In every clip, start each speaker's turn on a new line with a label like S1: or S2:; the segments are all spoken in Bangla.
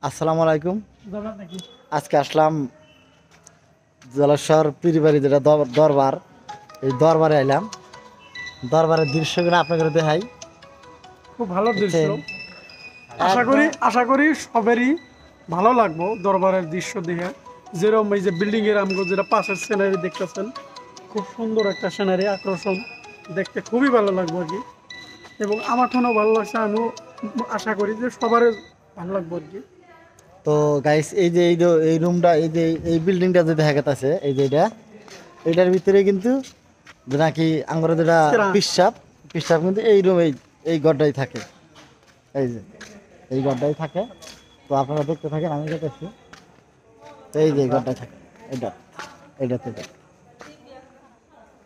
S1: আসসালামু আলাইকুম। আজকে আসলাম জলেশ্বর পীরবাড়ি, যেটা দরবার। এই দরবারে আইলাম, দরবারের দৃশ্যগুলো আপনাকে দেখাই।
S2: খুব ভালো দৃশ্য।
S1: বুঝছেন?
S2: আশা করি সবেরই ভালো লাগবো দরবারের দৃশ্য দেখে। যেরকম এই যে বিল্ডিং এর আমগো যেটা পাশের সিনারি দেখতেছেন, খুব সুন্দর একটা সিনারি, আকর্ষণ, দেখতে খুবই ভালো লাগবে আর কি। এবং আমার ঠোনও ভালো লাগছে, আমিও আশা করি যে সবার ভালো লাগবে আর কি।
S1: তো গাইস, এই রুমটা, এই বিল্ডিংটা যে দেখা গেছে, এই যে এটার ভিতরে কিন্তু যে নাকি আমরা যেটা পিসাব পিসাব কিন্তু এই রুম, এই ঘরটাই থাকে। এই ঘরটাই থাকে। তো আপনারা দেখতে থাকেন, আমি দেখতেছি। এই যে ঘরটাই থাকে, এইটাতে।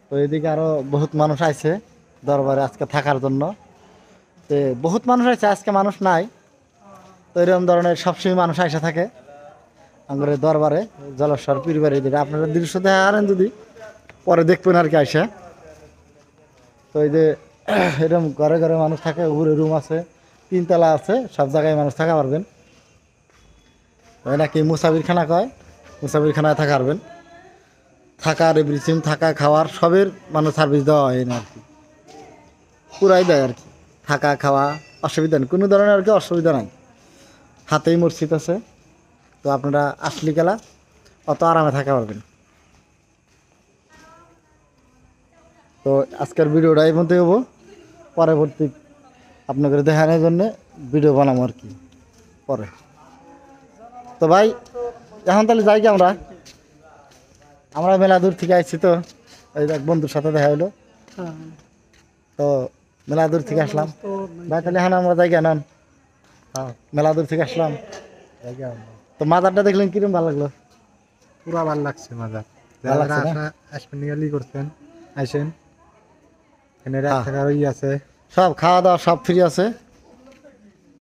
S1: তো এদিকে আরো বহুত মানুষ আইছে দরবারে আজকে থাকার জন্য। তো বহুত মানুষ আছে, আজকে মানুষ নাই। তো এরকম ধরনের সবসময় মানুষ আইসা থাকে আমাদের দরবারে, জলেশ্বর পীরবাড়ি। যেটা আপনারা দৃশ্য দেখারেন, যদি পরে দেখবেন আর কি আইসা। তো এই যে এরকম ঘরে ঘরে মানুষ থাকে, উপরে রুম আছে, 3 তলা আছে, সব জায়গায় মানুষ থাকা পারবেন। নাকি মুসাফিরখানা কয়, মুসাফিরখানায় থাকা পারবেন। থাকার এভরিথিং, থাকা খাওয়ার সবের মানে সার্ভিস দেওয়া হয় না আর কি, পুরাই দেয় আর কি। থাকা খাওয়া অসুবিধা নেই, কোনো ধরনের আর কি অসুবিধা নাই। হাতেই মসজিদ আছে। তো আপনারা আসলি গেলা অত আরামে থাকা পারবেন। তো আজকের ভিডিওটা এই মধ্যে হবো, পরবর্তী আপনাদের দেখানোর জন্য ভিডিও বানাবো আর কি পরে। তো ভাই, এখন তাহলে যাই কি আমরা আমরা মেলা দূর থেকে আসছি। তো এই এক বন্ধুর সাথে দেখা হলো, তো মেলা দূর থেকে আসলাম। ভাই তাহলে এখন আমরা যাই কেন, মেলা দূর থেকে আসলাম। তো মাজারটা দেখলেন কিরকম ভালো লাগলো?
S3: পুরা ভালো লাগছে মাজার।
S1: ভালো লাগছে না?
S3: আসবেন ইয়ালি করছেন, আইসেন। এখানে রাত থাকার আছে।
S1: সব খাওয়া দাওয়া সব ফ্রি আছে।